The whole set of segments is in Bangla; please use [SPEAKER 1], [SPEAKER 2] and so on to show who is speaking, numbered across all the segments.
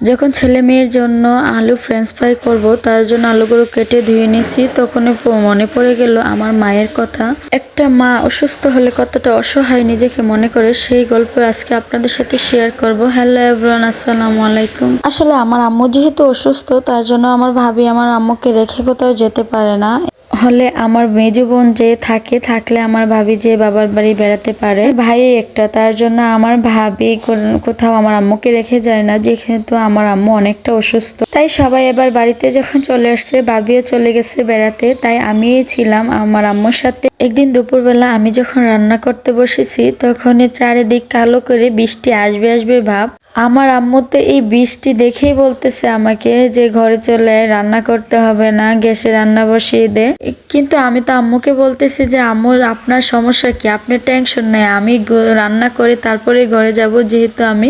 [SPEAKER 1] যখন ছেলে মেয়ের জন্য আলু ফ্রেঞ্চ ফ্রাই করব, তার জন্য আলুগুলো কেটে ধুয়ে নিছি। তখনই মনে পড়ে গেল আমার মায়ের কথা। একটা মা অসুস্থ হলে কতটা অসহায় নিজেকে মনে করে, সেই গল্প আজকে আপনাদের সাথে শেয়ার করব। হ্যালো এভরিওয়ান, আসসালামু আলাইকুম। আসলে আমার আম্মু যেহেতু অসুস্থ, তার জন্য আমার ভাবি আমার আম্মুকে রেখে কোথাও যেতে পারে না। হলে আমার মেজো বোন যে থাকলে আমার ভাবি যে বাবার বাড়ি বেড়াতে পারে। ভাই একটা, তার জন্য আমার ভাবি কোথাও আমার আম্মুকে রেখে যায় না, যেহেতু আমার আম্মু অনেকটা অসুস্থ। তাই সবাই এবার বাড়িতে যখন চলে আসছে, ভাবিও চলে গেছে বেড়াতে, তাই আমি ছিলাম আমার আম্মুর সাথে। একদিন দুপুরবেলা আমি যখন রান্না করতে বসেছি, তখনই চারিদিক কালো করে বৃষ্টি আসবে আসবে ভাব। আমার আম্মু তো এই বৃষ্টি দেখেই বলতেছে আমাকে যে ঘরে চলে আয়, রান্না করতে হবে না, গ্যাসে রান্না বসিয়ে দে। কিন্তু আমি তো আম্মুকে বলতেছি যে আম্মু আপনার সমস্যা কি, আপনার টেনশন নেই, আমি রান্না করে তারপরে ঘরে যাব, যেহেতু আমি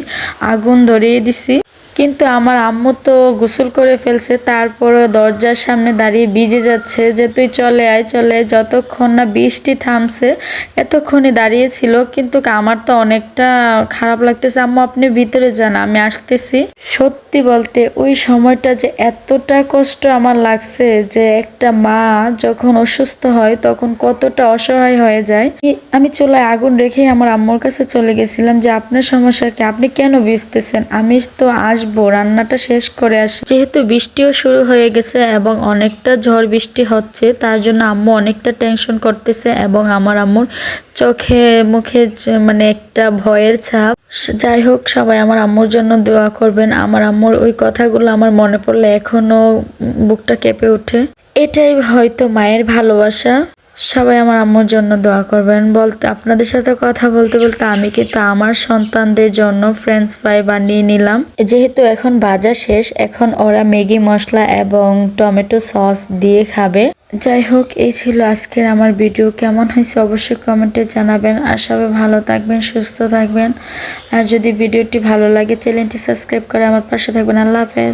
[SPEAKER 1] আগুন ধরিয়ে দিছি। কিন্তু আমার আম্মু তো গোসল করে ফেলছে, তারপরও দরজার সামনে দাঁড়িয়ে ভিজে যাচ্ছে যে তুই চলে আয় চলে আয়। যতক্ষণ না বৃষ্টি থামছে এতক্ষণই দাঁড়িয়েছিল। কিন্তু আমার তো অনেকটা খারাপ লাগতেছে, আম্মু আপনি ভিতরে যান, আমি আসতেছি। সত্যি বলতে ওই সময়টা যে এতটা কষ্ট আমার লাগছে, যে একটা মা যখন অসুস্থ হয় তখন কতটা অসহায় হয়ে যায়। আমি চুলায় আগুন রেখে আমার আম্মুর কাছে চলে গেছিলাম যে আপনার সমস্যা কি, আপনি কেন ভিজতেছেন, আমি তো আসবো, রান্নাটা শেষ করে আসি। যেহেতু বৃষ্টিও শুরু হয়ে গেছে এবং অনেকটা ঝড় বৃষ্টি হচ্ছে, তার জন্য আম্মু অনেকটা টেনশন করতেছে এবং আমার আম্মুর চোখে মুখে মানে একটা ভয়ের ছাপ। যাই হোক, সবাই আমার আম্মুর জন্য দোয়া করবেন। আমার আম্মুর ওই কথাগুলো আমার মনে পড়লে এখনো বুকটা কেঁপে ওঠে। এটাই হয়তো মায়ের ভালোবাসা। সবাই আমার আম্মুর জন্য দোয়া করবেন। আপনাদের সাথে কথা বলতে বলতে আমি কিন্তু আমার সন্তানদের জন্য ফ্রেঞ্চ ফ্রাই বানিয়ে নিলাম। যেহেতু এখন ভাজা শেষ, এখন ওরা ম্যাগি মশলা এবং টমেটো সস দিয়ে খাবে। যাই হোক, এই ছিল আজকের আমার ভিডিও। কেমন হয়েছে অবশ্যই কমেন্টে জানাবেন। আর সবাই ভালো থাকবেন, সুস্থ থাকবেন। আর যদি ভিডিওটি ভালো লাগে চ্যানেলটি সাবস্ক্রাইব করে আমার পাশে থাকবেন। আল্লাহ হাফেজ।